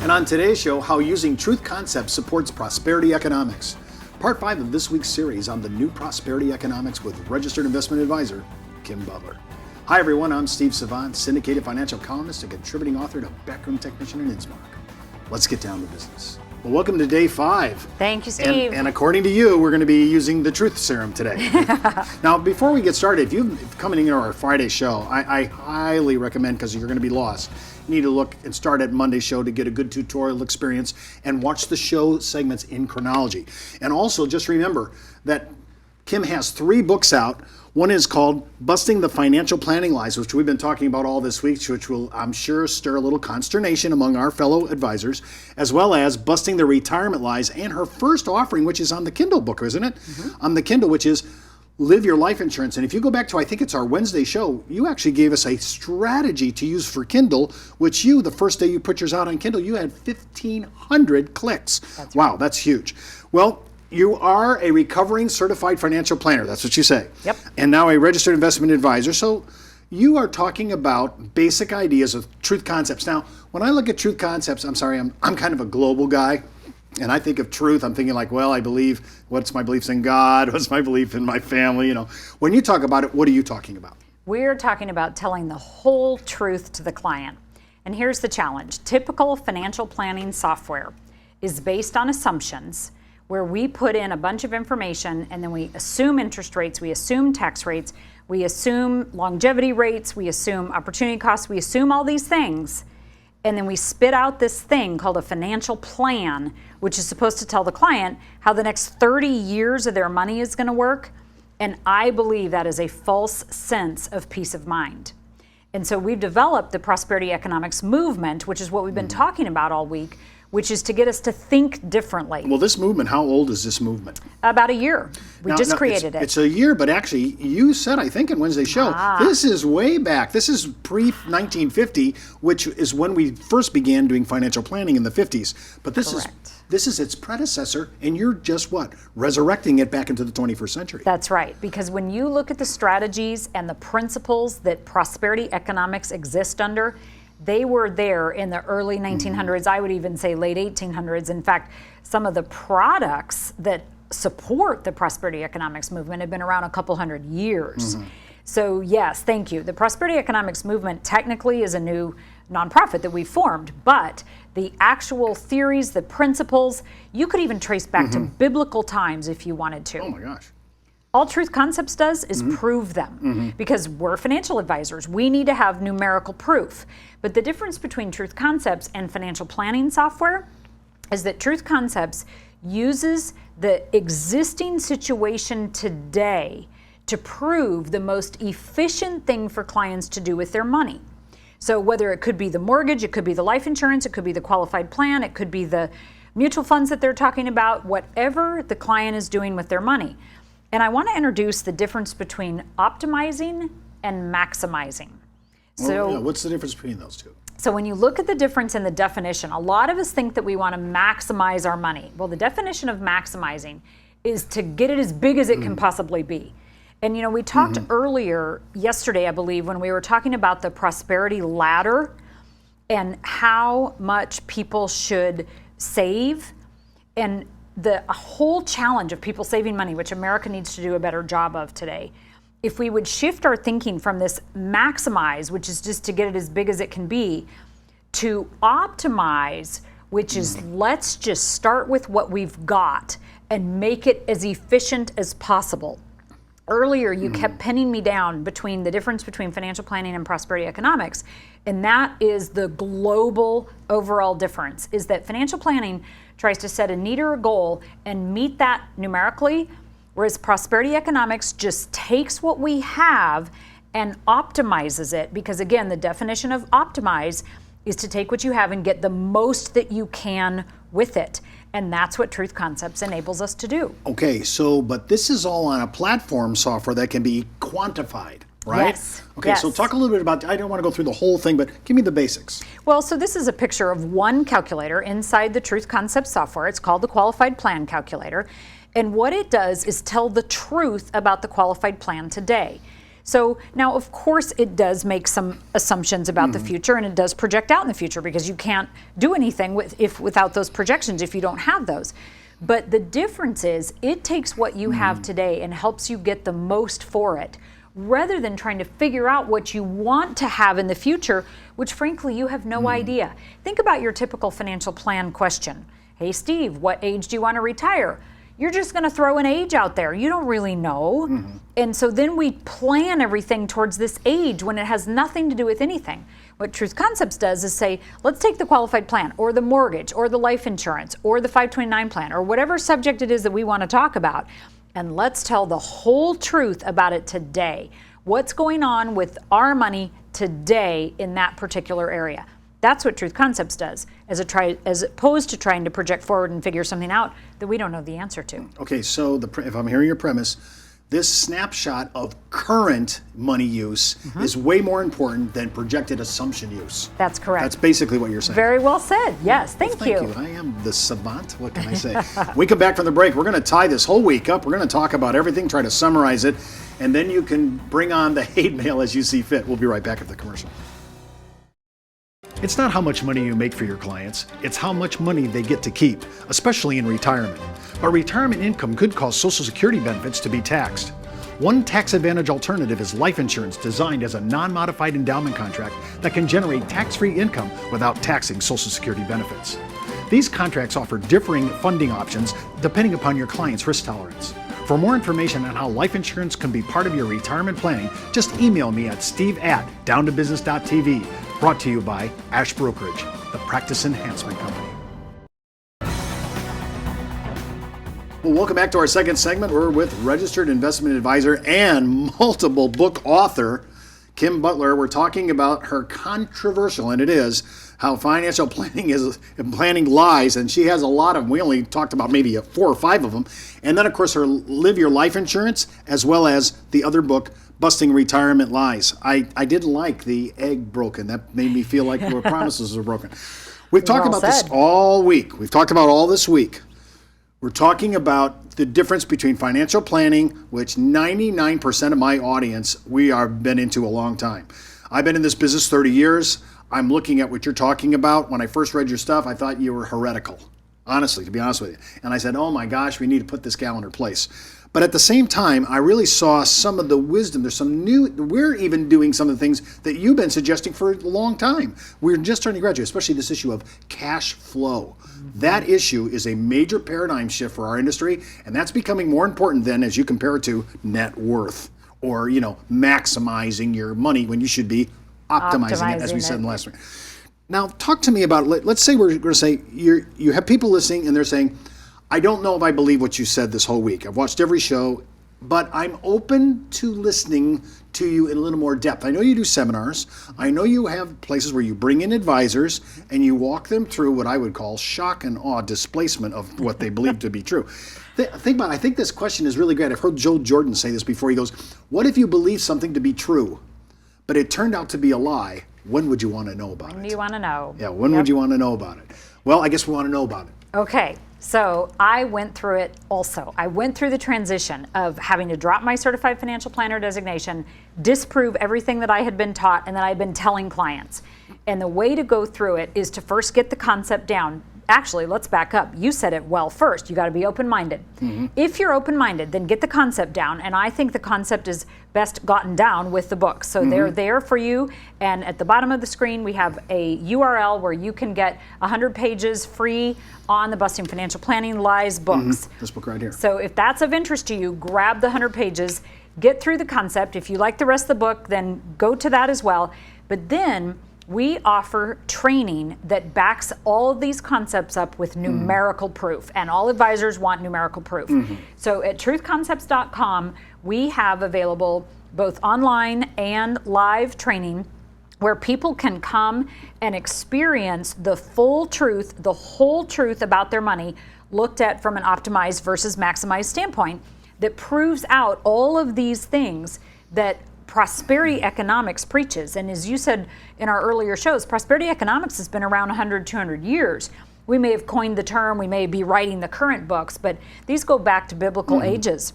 And on today's show, how using truth concepts supports prosperity economics. Part 5 of this week's series on the new prosperity economics with registered investment advisor, Kim Butler. Hi everyone, I'm Steve Savant, syndicated financial columnist and contributing author to Backroom Technician and Innsmark. Let's get down to business. Well, welcome to day 5. Thank you, Steve. And according to you, we're going to be using the truth serum today. Now, before we get started, if you're coming into our Friday show, I highly recommend, because you're going to be lost, you need to look and start at Monday's show to get a good tutorial experience and watch the show segments in chronology. And also just remember that Kim has 3 books out. One is called Busting the Financial Planning Lies, which we've been talking about all this week, which will, I'm sure, stir a little consternation among our fellow advisors, as well as Busting the Retirement Lies, and her first offering, which is on the Kindle book, isn't it? Mm-hmm. On the Kindle, which is Live Your Life Insurance. And if you go back to, I think it's our Wednesday show, you actually gave us a strategy to use for Kindle, which the first day you put yours out on Kindle, you had 1,500 clicks. That's wow, right. That's huge. Well, you are a recovering certified financial planner. That's what you say. Yep. And now a registered investment advisor. So you are talking about basic ideas of truth concepts. Now, when I look at truth concepts, I'm kind of a global guy. And I think of truth, I'm thinking like, well, I believe, what's my beliefs in God? What's my belief in my family? When you talk about it, what are you talking about? We're talking about telling the whole truth to the client. And here's the challenge. Typical financial planning software is based on assumptions where we put in a bunch of information and then we assume interest rates, we assume tax rates, we assume longevity rates, we assume opportunity costs, we assume all these things. And then we spit out this thing called a financial plan, which is supposed to tell the client how the next 30 years of their money is going to work. And I believe that is a false sense of peace of mind. And so we've developed the prosperity economics movement, which is what we've been talking about all week, which is to get us to think differently. Well, this movement, how old is this movement? About a year. We just created it. It's a year, but actually, you said, I think in Wednesday's show, this is way back. This is pre-1950, which is when we first began doing financial planning in the 50s. But this is its predecessor, and you're just resurrecting it back into the 21st century. That's right, because when you look at the strategies and the principles that prosperity economics exist under, they were there in the early 1900s, I would even say late 1800s. In fact, some of the products that support the prosperity economics movement have been around a couple hundred years. Mm-hmm. So yes, thank you. The prosperity economics movement technically is a new nonprofit that we formed, but the actual theories, the principles, you could even trace back to biblical times if you wanted to. Oh my gosh. All Truth Concepts does is prove them, because we're financial advisors. We need to have numerical proof. But the difference between Truth Concepts and financial planning software is that Truth Concepts uses the existing situation today to prove the most efficient thing for clients to do with their money. So whether it could be the mortgage, it could be the life insurance, it could be the qualified plan, it could be the mutual funds that they're talking about, whatever the client is doing with their money. And I want to introduce the difference between optimizing and maximizing. What's the difference between those two? So when you look at the difference in the definition, a lot of us think that we want to maximize our money. Well, the definition of maximizing is to get it as big as it can possibly be. And we talked earlier, yesterday, I believe, when we were talking about the prosperity ladder and how much people should save, and the whole challenge of people saving money, which America needs to do a better job of today. If we would shift our thinking from this maximize, which is just to get it as big as it can be, to optimize, which is let's just start with what we've got and make it as efficient as possible. Earlier, you kept pinning me down between the difference between financial planning and prosperity economics, and that is the global overall difference, is that financial planning tries to set a neater goal and meet that numerically, whereas prosperity economics just takes what we have and optimizes it, because again, the definition of optimize is to take what you have and get the most that you can with it. And that's what Truth Concepts enables us to do. Okay, but this is all on a platform software that can be quantified, right? Yes. Okay, yes. So talk a little bit about, I don't want to go through the whole thing, but give me the basics. Well, so this is a picture of one calculator inside the Truth Concepts software. It's called the Qualified Plan Calculator. And what it does is tell the truth about the qualified plan today. So now, of course, it does make some assumptions about the future, and it does project out in the future, because you can't do anything without those projections if you don't have those. But the difference is it takes what you have today and helps you get the most for it, rather than trying to figure out what you want to have in the future, which frankly you have no idea. Think about your typical financial plan question. Hey Steve, what age do you want to retire? You're just going to throw an age out there. You don't really know. And so then we plan everything towards this age when it has nothing to do with anything. What Truth Concepts does is say, let's take the qualified plan or the mortgage or the life insurance or the 529 plan or whatever subject it is that we want to talk about, and let's tell the whole truth about it today. What's going on with our money today in that particular area? That's what Truth Concepts does, as opposed to trying to project forward and figure something out that we don't know the answer to. Okay, so if I'm hearing your premise, this snapshot of current money use is way more important than projected assumption use. That's correct. That's basically what you're saying. Very well said. Yes, thank you. Thank you. I am the savant. What can I say? When we come back from the break, we're going to tie this whole week up. We're going to talk about everything, try to summarize it, and then you can bring on the hate mail as you see fit. We'll be right back after the commercial. It's not how much money you make for your clients, it's how much money they get to keep, especially in retirement. But retirement income could cause Social Security benefits to be taxed. One tax advantage alternative is life insurance, designed as a non-modified endowment contract that can generate tax-free income without taxing Social Security benefits. These contracts offer differing funding options depending upon your client's risk tolerance. For more information on how life insurance can be part of your retirement planning, just email me at steve@downtobusiness.tv. Brought to you by Ash Brokerage, the practice enhancement company. Well, welcome back to our second segment. We're with registered investment advisor and multiple book author, Kim Butler. We're talking about her controversial, and it is, how financial planning lies, and she has a lot of them. We only talked about maybe 4 or 5 of them. And then, of course, her Live Your Life Insurance, as well as the other book, Busting Retirement Lies. I didn't like the egg broken. That made me feel like our promises were broken. We've talked about this all week. We've talked about all this week. We're talking about the difference between financial planning, which 99% of my audience, we have been into a long time. I've been in this business 30 years. I'm looking at what you're talking about. When I first read your stuff, I thought you were heretical, honestly, to be honest with you. And I said, oh my gosh, we need to put this gal in her place. But at the same time, I really saw some of the wisdom. There's some new, we're even doing some of the things that you've been suggesting for a long time. We're just starting to graduate, especially this issue of cash flow. That issue is a major paradigm shift for our industry, and that's becoming more important than as you compare it to net worth or, maximizing your money when you should be optimizing it, as we said in the last one. Now, talk to me about, let's say we're going to say you have people listening and they're saying, I don't know if I believe what you said this whole week. I've watched every show, but I'm open to listening to you in a little more depth. I know you do seminars. I know you have places where you bring in advisors and you walk them through what I would call shock and awe displacement of what they believe to be true. Think about it. I think this question is really great. I've heard Joe Jordan say this before. He goes, what if you believe something to be true, but it turned out to be a lie? When would you want to know about it? When do you want to know? Yeah, when would you want to know about it? Well, I guess we want to know about it. Okay. So I went through it also. I went through the transition of having to drop my certified financial planner designation, disprove everything that I had been taught and that I'd been telling clients. And the way to go through it is to first get the concept down. Actually, let's back up. You said it well first. You got to be open-minded. If you're open-minded, then get the concept down. And I think the concept is best gotten down with the books. So they're there for you. And at the bottom of the screen, we have a URL where you can get 100 pages free on the Busting Financial Planning Lies books. This book right here. So if that's of interest to you, grab the 100 pages, get through the concept. If you like the rest of the book, then go to that as well. But then we offer training that backs all of these concepts up with numerical proof, and all advisors want numerical proof. So at truthconcepts.com, we have available both online and live training where people can come and experience the full truth, the whole truth about their money, looked at from an optimized versus maximized standpoint, that proves out all of these things that prosperity economics preaches. And as you said in our earlier shows, prosperity economics has been around 100, 200 years. We may have coined the term, we may be writing the current books, but these go back to biblical ages.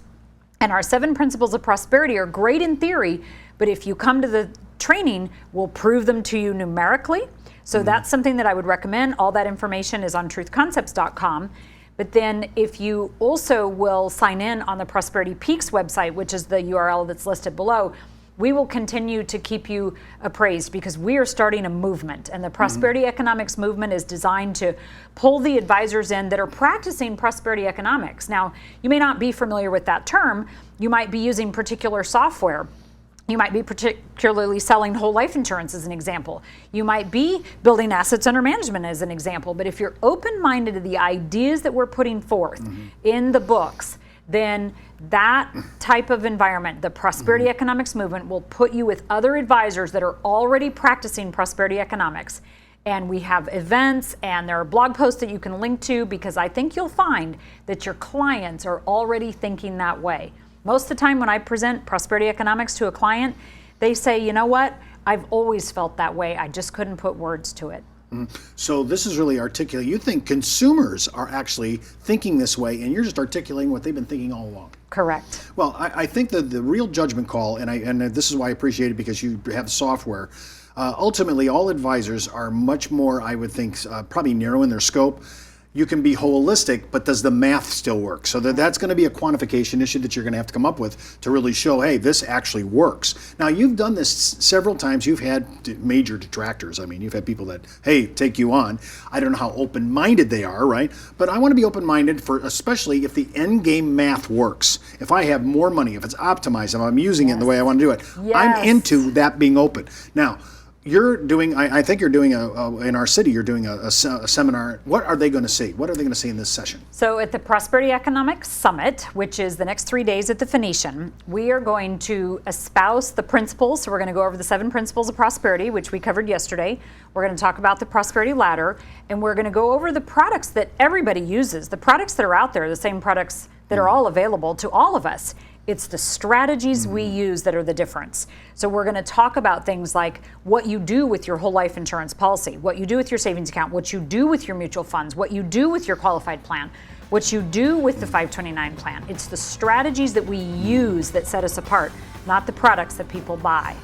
And our 7 principles of prosperity are great in theory, but if you come to the training, we'll prove them to you numerically. So that's something that I would recommend. All that information is on truthconcepts.com. But then if you also will sign in on the Prosperity Peaks website, which is the URL that's listed below, we will continue to keep you appraised because we are starting a movement. And the prosperity economics movement is designed to pull the advisors in that are practicing prosperity economics. Now, you may not be familiar with that term. You might be using particular software. You might be particularly selling whole life insurance as an example. You might be building assets under management as an example. But if you're open-minded to the ideas that we're putting forth in the books, then that type of environment, the prosperity economics movement, will put you with other advisors that are already practicing prosperity economics. And we have events and there are blog posts that you can link to because I think you'll find that your clients are already thinking that way. Most of the time when I present prosperity economics to a client, they say, you know what, I've always felt that way. I just couldn't put words to it. So this is really articulate. You think consumers are actually thinking this way, and you're just articulating what they've been thinking all along. Correct. Well, I think that the real judgment call, and this is why I appreciate it because you have software. Ultimately, all advisors are much more, I would think, probably narrow in their scope. You can be holistic, but does the math still work? So that's going to be a quantification issue that you're going to have to come up with to really show, hey, this actually works. Now, you've done this several times. You've had major detractors. I mean, you've had people that, hey, take you on. I don't know how open-minded they are, right? But I want to be open-minded for especially if the end game math works. If I have more money, if it's optimized, if I'm using it in the way I want to do it, I'm into that being open. Now, you're doing, I think you're doing in our city, you're doing a seminar. What are they going to see? What are they going to see in this session? So at the Prosperity Economics Summit, which is the next 3 days at the Phoenician, we are going to espouse the principles. So we're going to go over the 7 principles of prosperity, which we covered yesterday. We're going to talk about the prosperity ladder, and we're going to go over the products that everybody uses. The products that are out there, the same products that are all available to all of us. It's the strategies we use that are the difference. So we're going to talk about things like what you do with your whole life insurance policy, what you do with your savings account, what you do with your mutual funds, what you do with your qualified plan, what you do with the 529 plan. It's the strategies that we use that set us apart, not the products that people buy.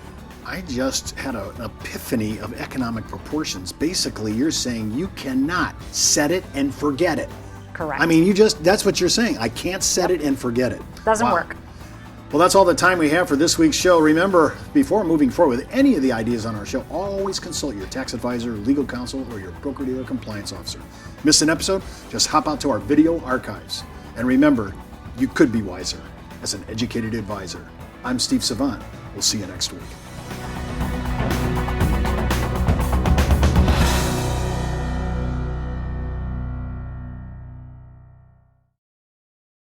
I just had an epiphany of economic proportions. Basically, you're saying you cannot set it and forget it. Correct. I mean, that's what you're saying. I can't set it and forget it. Doesn't work. Well, that's all the time we have for this week's show. Remember, before moving forward with any of the ideas on our show, always consult your tax advisor, legal counsel, or your broker-dealer compliance officer. Miss an episode? Just hop out to our video archives. And remember, you could be wiser as an educated advisor. I'm Steve Savant. We'll see you next week.